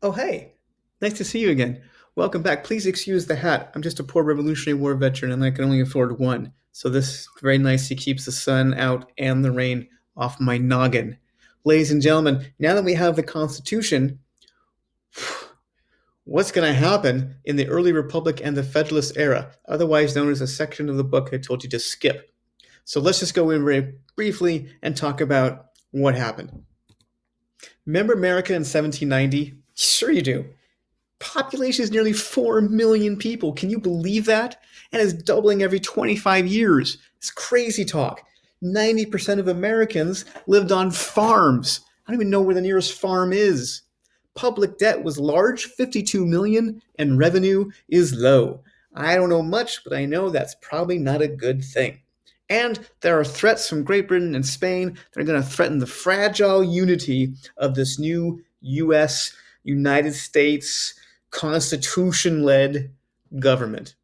Oh, hey. Nice to see you again. Welcome back. Please excuse the hat. I'm just a poor Revolutionary War veteran and I can only afford one. So this very nicely keeps the sun out and the rain off my noggin. Ladies and gentlemen, now that we have the Constitution, what's going to happen in the early Republic and the Federalist era, otherwise known as a section of the book I told you to skip? So let's just go in very briefly and talk about what happened. Remember America in 1790? Sure you do. Population is nearly 4 million people. Can you believe that? And it's doubling every 25 years. It's crazy talk. 90% of Americans lived on farms. I don't even know where the nearest farm is. Public debt was large, 52 million, and revenue is low. I don't know much, but I know that's probably not a good thing. And there are threats from Great Britain and Spain that are going to threaten the fragile unity of this new US, United States, Constitution-led government.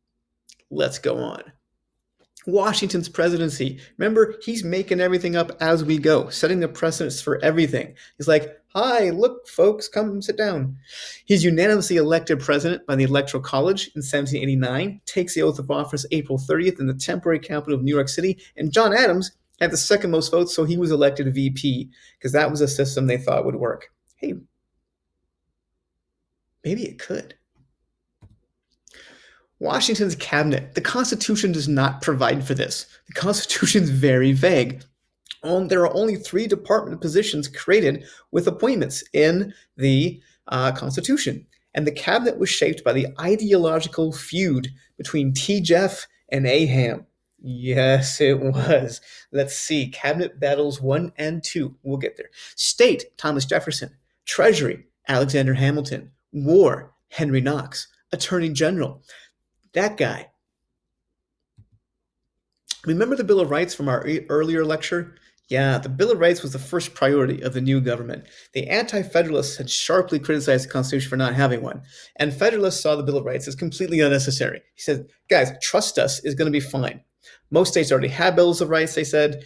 Let's go on. Washington's presidency. Remember, he's making everything up as we go, setting the precedents for everything. He's like, hi, look, folks, come sit down. He's unanimously elected president by the Electoral College in 1789, takes the oath of office April 30th in the temporary capital of New York City, and John Adams had the second most votes, so he was elected VP, because that was a system they thought would work. Hey, maybe it could. Washington's cabinet. The Constitution does not provide for this. The Constitution is very vague. There are only 3 department positions created with appointments in the Constitution. And the cabinet was shaped by the ideological feud between T. Jeff and Aham. Yes, it was. Let's see. Cabinet battles 1 and 2. We'll get there. State, Thomas Jefferson. Treasury, Alexander Hamilton. War, Henry Knox. Attorney General, that guy. Remember the Bill of Rights from our earlier lecture? Yeah, the Bill of Rights was the first priority of the new government. The Anti-Federalists had sharply criticized the Constitution for not having one, and Federalists saw the Bill of Rights as completely unnecessary. He said, guys, trust us, is going to be fine. Most states already had bills of rights, they said.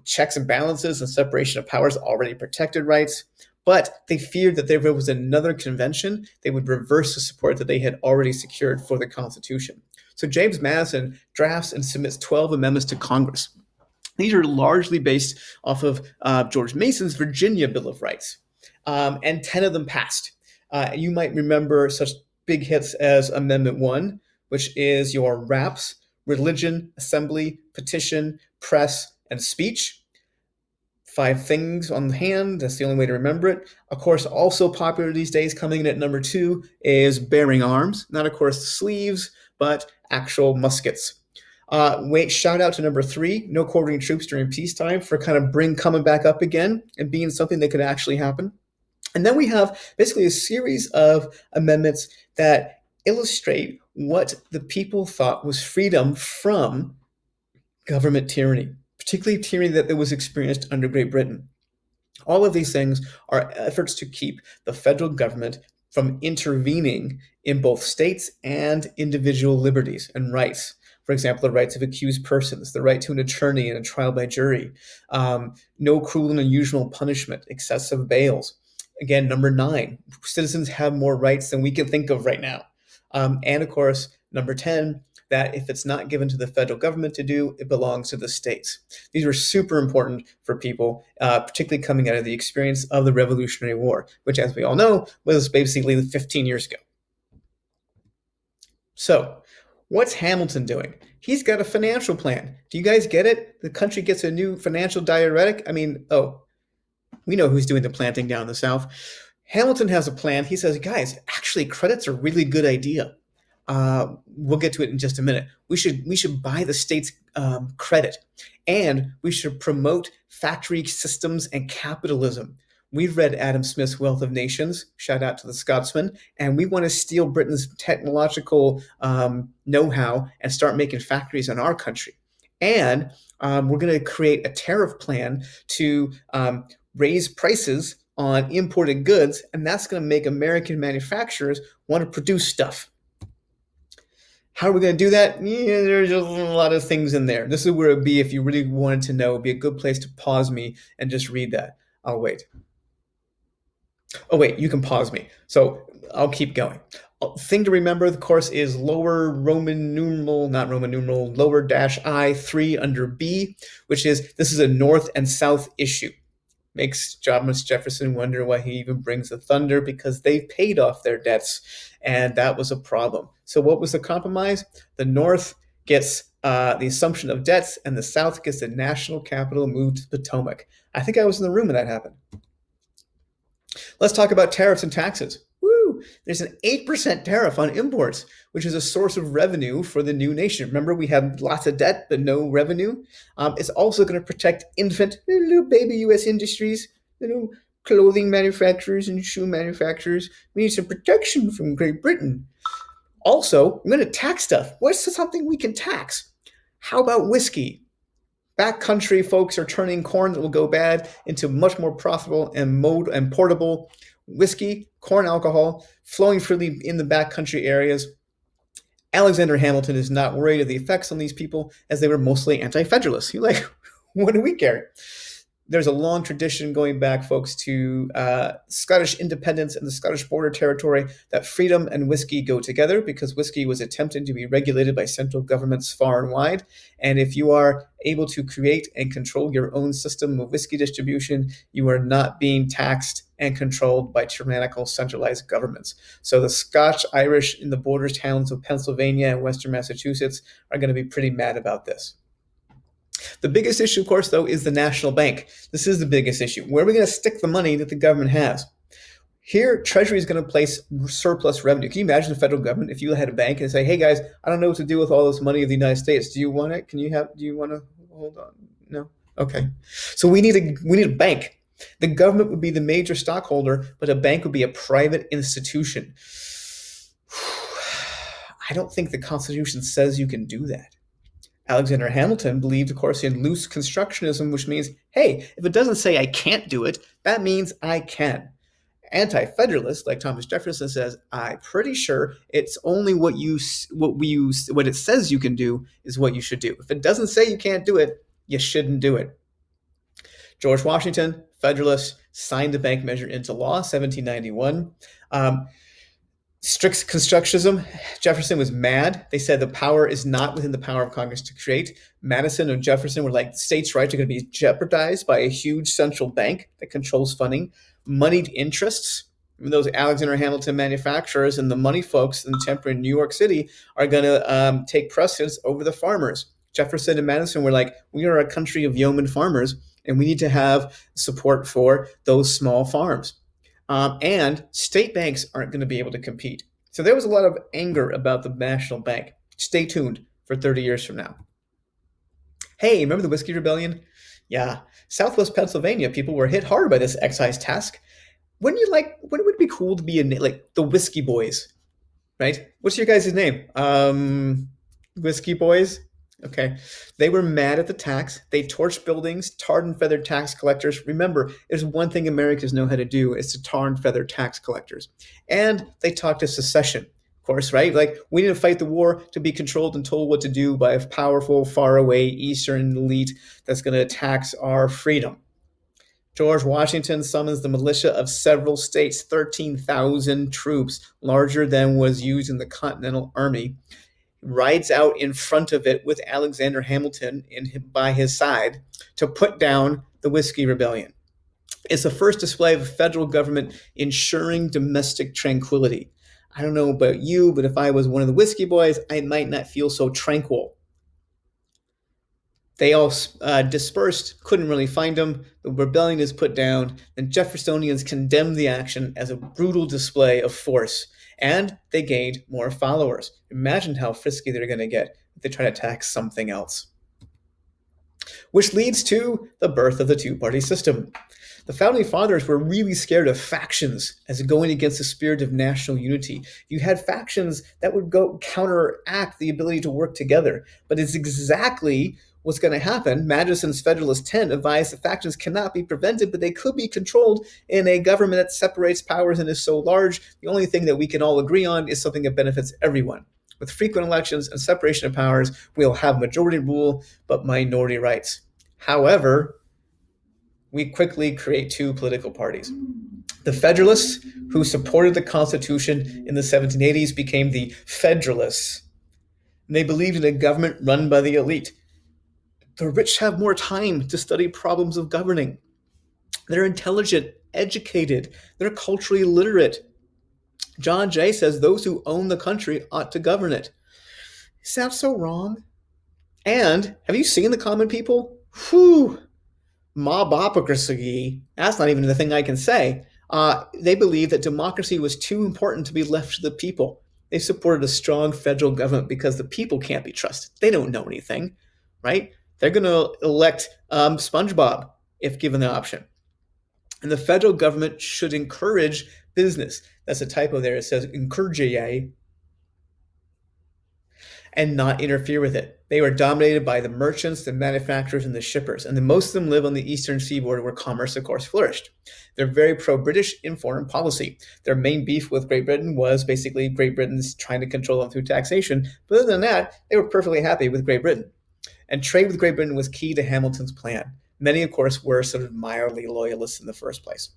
Checks and balances and separation of powers already protected rights. But they feared that if there was another convention, they would reverse the support that they had already secured for the Constitution. So James Madison drafts and submits 12 amendments to Congress. These are largely based off of George Mason's Virginia Bill of Rights, and 10 of them passed. You might remember such big hits as Amendment 1, which is your RAPS, religion, assembly, petition, press, and speech. 5 things on the hand. That's the only way to remember it. Of course, also popular these days, coming in at number 2, is bearing arms. Not, of course, the sleeves, but actual muskets. Shout out to number 3, no quartering troops during peacetime, for kind of coming back up again and being something that could actually happen. And then we have basically a series of amendments that illustrate what the people thought was freedom from government tyranny, particularly tyranny that was experienced under Great Britain. All of these things are efforts to keep the federal government from intervening in both states and individual liberties and rights. For example, the rights of accused persons, the right to an attorney in a trial by jury, no cruel and unusual punishment, excessive bails. Again, number 9, citizens have more rights than we can think of right now. And of course, number 10, that if it's not given to the federal government to do, it belongs to the states. These were super important for people, particularly coming out of the experience of the Revolutionary War, which, as we all know, was basically 15 years ago. So, what's Hamilton doing? He's got a financial plan. Do you guys get it? The country gets a new financial diuretic. We know who's doing the planting down in the South. Hamilton has a plan. He says, guys, actually, credit's a really good idea. We'll get to it in just a minute. We should buy the state's credit, and we should promote factory systems and capitalism. We've read Adam Smith's Wealth of Nations, shout out to the Scotsman, and we want to steal Britain's technological know-how and start making factories in our country. And we're going to create a tariff plan to raise prices on imported goods, and that's going to make American manufacturers want to produce stuff. How are we going to do that? Yeah, there's just a lot of things in there. This is where it would be if you really wanted to know. It would be a good place to pause me and just read that. I'll wait. Oh, wait, you can pause me. So I'll keep going. Thing to remember, of course, is lower Roman numeral, not Roman numeral, lower dash I 3 under B, which is this is a North and South issue. Makes Thomas Jefferson wonder why he even brings the thunder because they paid off their debts, and that was a problem. So, what was the compromise? The North gets the assumption of debts, and the South gets the national capital moved to Potomac. I think I was in the room when that happened. Let's talk about tariffs and taxes. Woo! There's an 8% tariff on imports, which is a source of revenue for the new nation. Remember, we have lots of debt, but no revenue. It's also going to protect infant, little baby U.S. industries, little clothing manufacturers and shoe manufacturers. We need some protection from Great Britain. Also, we're going to tax stuff. What's something we can tax? How about whiskey? Backcountry folks are turning corn that will go bad into much more profitable and portable whiskey, corn alcohol, flowing freely in the backcountry areas. Alexander Hamilton is not worried of the effects on these people as they were mostly anti-federalists. You're like, what do we care? There's a long tradition going back, folks, to Scottish independence and the Scottish border territory that freedom and whiskey go together because whiskey was attempted to be regulated by central governments far and wide. And if you are able to create and control your own system of whiskey distribution, you are not being taxed and controlled by tyrannical centralized governments. So the Scotch Irish in the border towns of Pennsylvania and Western Massachusetts are going to be pretty mad about this. The biggest issue, of course, though, is the national bank. This is the biggest issue. Where are we going to stick the money that the government has? Here, Treasury is going to place surplus revenue. Can you imagine the federal government if you had a bank and say, "Hey guys, I don't know what to do with all this money of the United States. Do you want it? Do you want to hold on? No? Okay. So we need a bank. The government would be the major stockholder, but a bank would be a private institution. I don't think the Constitution says you can do that. Alexander Hamilton believed, of course, in loose constructionism, which means, hey, if it doesn't say I can't do it, that means I can. Anti-federalist, like Thomas Jefferson says, I'm pretty sure it's only what it says you can do is what you should do. If it doesn't say you can't do it, you shouldn't do it. George Washington, Federalist, signed the bank measure into law, 1791. Strict constructionism. Jefferson was mad. They said the power is not within the power of Congress to create. Madison and Jefferson were like, states' rights are going to be jeopardized by a huge central bank that controls funding. Moneyed interests. Those Alexander Hamilton manufacturers and the money folks in temporary New York City are going to take precedence over the farmers. Jefferson and Madison were like, we are a country of yeoman farmers, and we need to have support for those small farms. And state banks aren't going to be able to compete. So there was a lot of anger about the national bank. Stay tuned for 30 years from now. Hey, remember the Whiskey Rebellion? Yeah, Southwest Pennsylvania people were hit hard by this excise tax. Wouldn't it be cool to be like the Whiskey Boys, right? What's your guys' name? Whiskey Boys? Okay. They were mad at the tax. They torched buildings, tarred and feathered tax collectors. Remember, there's one thing Americans know how to do is to tar and feather tax collectors. And they talked of secession, of course, right? Like, we need to fight the war to be controlled and told what to do by a powerful, faraway Eastern elite that's going to tax our freedom. George Washington summons the militia of several states, 13,000 troops, larger than was used in the Continental Army, rides out in front of it with Alexander Hamilton by his side to put down the Whiskey Rebellion. It's the first display of the federal government ensuring domestic tranquility. I don't know about you, but if I was one of the Whiskey Boys, I might not feel so tranquil. They all dispersed, couldn't really find them. The rebellion is put down, and Jeffersonians condemned the action as a brutal display of force, and they gained more followers. Imagine how frisky they're going to get if they try to tax something else. Which leads to the birth of the two-party system. The Founding Fathers were really scared of factions as going against the spirit of national unity. You had factions that would go counteract the ability to work together, but it's exactly what's going to happen. Madison's Federalist 10 advised the factions cannot be prevented, but they could be controlled in a government that separates powers and is so large. The only thing that we can all agree on is something that benefits everyone. With frequent elections and separation of powers, we'll have majority rule, but minority rights. However, we quickly create two political parties. The Federalists, who supported the Constitution in the 1780s, became the Federalists. And they believed in a government run by the elite. The rich have more time to study problems of governing. They're intelligent, educated, they're culturally literate. John Jay says those who own the country ought to govern it. Is that so wrong? And have you seen the common people? Whew, mobocracy. That's not even the thing I can say. They believed that democracy was too important to be left to the people. They supported a strong federal government because the people can't be trusted. They don't know anything, right? They're going to elect SpongeBob if given the option. And the federal government should encourage business. That's a typo there. It says encourage, and not interfere with it. They were dominated by the merchants, the manufacturers, and the shippers, and most of them live on the eastern seaboard where commerce, of course, flourished. They're very pro-British in foreign policy. Their main beef with Great Britain was basically Great Britain's trying to control them through taxation, but other than that, they were perfectly happy with Great Britain. And trade with Great Britain was key to Hamilton's plan. Many, of course, were sort of mildly loyalists in the first place.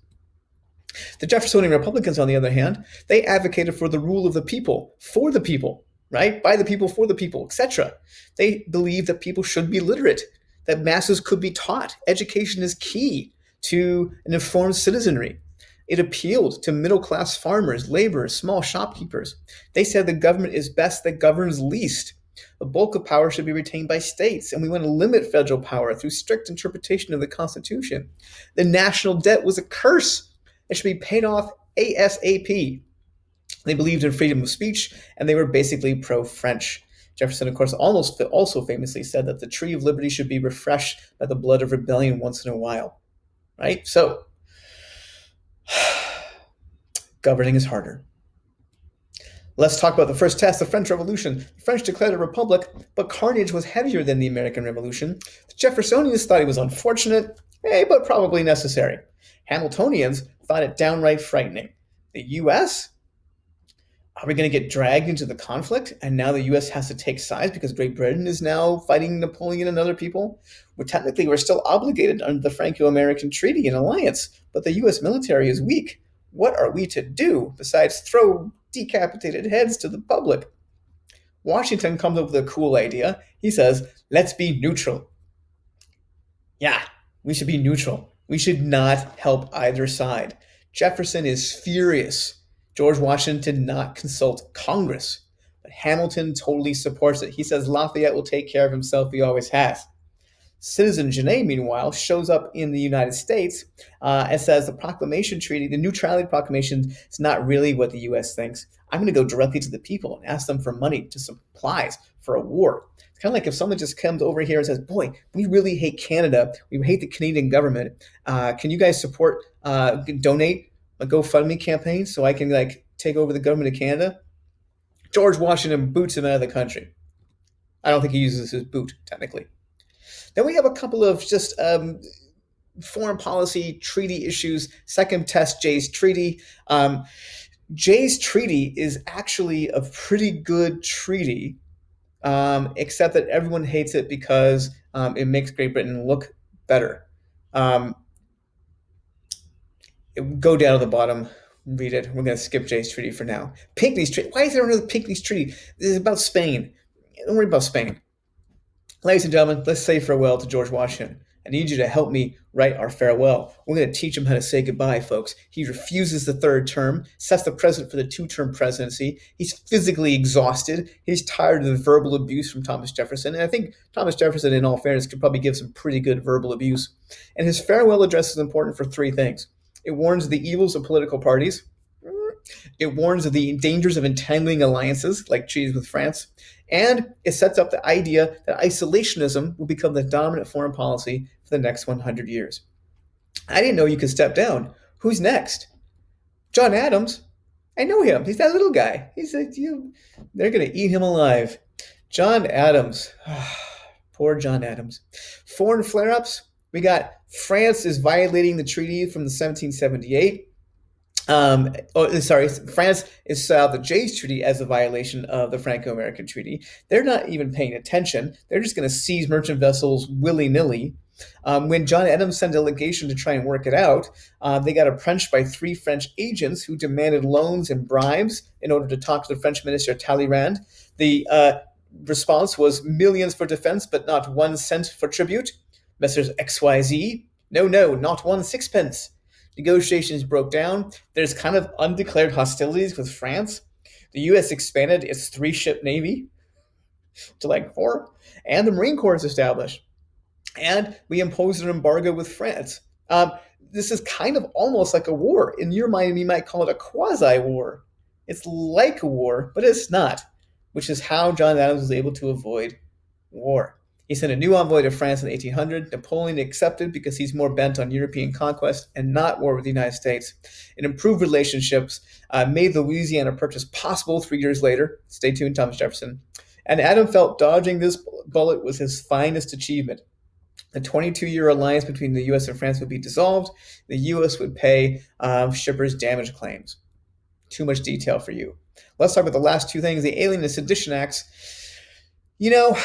The Jeffersonian Republicans, on the other hand, they advocated for the rule of the people, for the people, right? By the people, for the people, etc. They believed that people should be literate, that masses could be taught. Education is key to an informed citizenry. It appealed to middle-class farmers, laborers, small shopkeepers. They said the government is best that governs least. The bulk of power should be retained by states, and we want to limit federal power through strict interpretation of the Constitution. The national debt was a curse. It should be paid off ASAP. They believed in freedom of speech, and they were basically pro-French. Jefferson, of course, also famously said that the tree of liberty should be refreshed by the blood of rebellion once in a while. Right? So, governing is harder. Let's talk about the first test, the French Revolution. The French declared a republic, but carnage was heavier than the American Revolution. The Jeffersonians thought it was unfortunate, but probably necessary. Hamiltonians thought it downright frightening. The U.S.? Are we going to get dragged into the conflict? And now the U.S. has to take sides because Great Britain is now fighting Napoleon and other people? Technically, we're still obligated under the Franco-American Treaty and Alliance, but the U.S. military is weak. What are we to do besides throw decapitated heads to the public? Washington comes up with a cool idea. He says, let's be neutral. Yeah, we should be neutral. We should not help either side. Jefferson is furious. George Washington did not consult Congress, but Hamilton totally supports it. He says Lafayette will take care of himself. He always has. Citizen Genet, meanwhile, shows up in the United States and says the proclamation treaty, the neutrality proclamation, is not really what the U.S. thinks. I'm going to go directly to the people and ask them for money, to supplies, for a war. It's kind of like if someone just comes over here and says, boy, we really hate Canada. We hate the Canadian government. Can you guys support, donate a GoFundMe campaign so I can take over the government of Canada? George Washington boots him out of the country. I don't think he uses his boot, technically. Then we have a couple of just foreign policy treaty issues. Second test, Jay's Treaty. Jay's Treaty is actually a pretty good treaty, except that everyone hates it because it makes Great Britain look better. Go down to the bottom, read it. We're going to skip Jay's Treaty for now. Pinckney's Treaty. Why is there another Pinckney's Treaty? This is about Spain. Don't worry about Spain. Ladies and gentlemen, let's say farewell to George Washington. I need you to help me write our farewell. We're going to teach him how to say goodbye, folks. He refuses the third term, sets the precedent for the two-term presidency. He's physically exhausted. He's tired of the verbal abuse from Thomas Jefferson. And I think Thomas Jefferson, in all fairness, could probably give some pretty good verbal abuse. And his farewell address is important for three things. It warns of the evils of political parties. It warns of the dangers of entangling alliances, like treaties with France. And it sets up the idea that isolationism will become the dominant foreign policy for the next 100 years. I didn't know you could step down. Who's next? John Adams. I know him. He's that little guy. He's like, they're going to eat him alive. John Adams. Poor John Adams. Foreign flare-ups. We got France is violating the treaty from the 1778. France is set out the Jay's Treaty as a violation of the Franco-American Treaty. They're not even paying attention. They're just going to seize merchant vessels willy-nilly. When John Adams sent a delegation to try and work it out, they got approached by three French agents who demanded loans and bribes in order to talk to the French minister Talleyrand. The response was millions for defense, but not 1 cent for tribute. Messrs. XYZ, no, no, not 1 sixpence. Negotiations broke down. There's kind of undeclared hostilities with France. The U.S. expanded its 3-ship navy to like 4, and the Marine Corps is established. And we imposed an embargo with France. This is kind of almost like a war. In your mind, you might call it a quasi-war. It's like a war, but it's not, which is how John Adams was able to avoid war. He sent a new envoy to France in 1800. Napoleon accepted because he's more bent on European conquest and not war with the United States. It improved relationships, made the Louisiana Purchase possible 3 years later. Stay tuned, Thomas Jefferson. And Adams felt dodging this bullet was his finest achievement. The 22-year alliance between the U.S. and France would be dissolved. The U.S. would pay shippers' damage claims. Too much detail for you. Let's talk about the last two things, the Alien and Sedition Acts. You know,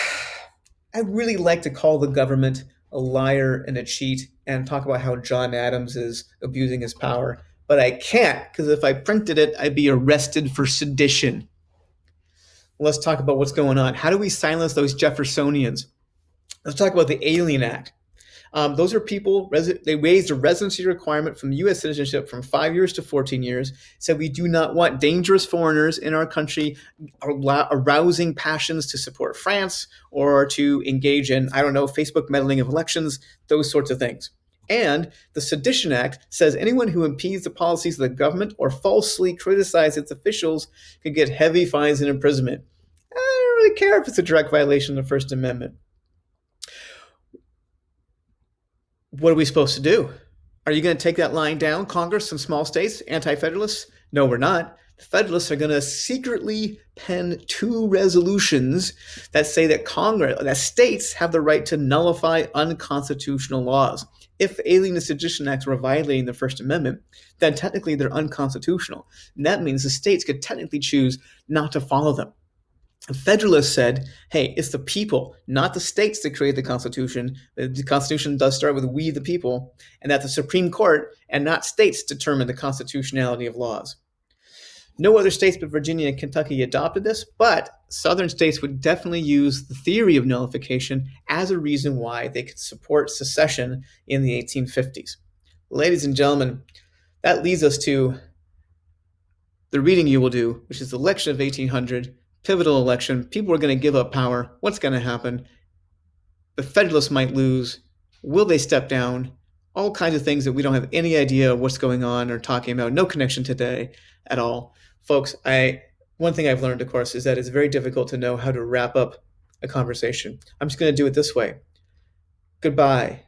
I'd really like to call the government a liar and a cheat and talk about how John Adams is abusing his power, but I can't, because if I printed it, I'd be arrested for sedition. Let's talk about what's going on. How do we silence those Jeffersonians? Let's talk about the Alien Act. Those are people, they raised a residency requirement from U.S. citizenship from 5 years to 14 years. Said we do not want dangerous foreigners in our country arousing passions to support France or to engage in, I don't know, Facebook meddling of elections, those sorts of things. And the Sedition Act says anyone who impedes the policies of the government or falsely criticizes its officials could get heavy fines and imprisonment. I don't really care if it's a direct violation of the First Amendment. What are we supposed to do? Are you going to take that line down, Congress and small states, anti-federalists? No, we're not. The Federalists are going to secretly pen 2 resolutions that say that states have the right to nullify unconstitutional laws. If Alien and Sedition Acts were violating the First Amendment, then technically they're unconstitutional. And that means the states could technically choose not to follow them. The Federalists said, hey, it's the people, not the states, that create the Constitution. The Constitution does start with we, the people, and that the Supreme Court and not states determine the constitutionality of laws. No other states but Virginia and Kentucky adopted this, but southern states would definitely use the theory of nullification as a reason why they could support secession in the 1850s. Ladies and gentlemen, that leads us to the reading you will do, which is the election of 1800, pivotal election. People are going to give up power. What's going to happen? The Federalists might lose. Will they step down? All kinds of things that we don't have any idea what's going on or talking about. No connection today at all. Folks, one thing I've learned, of course, is that it's very difficult to know how to wrap up a conversation. I'm just going to do it this way. Goodbye.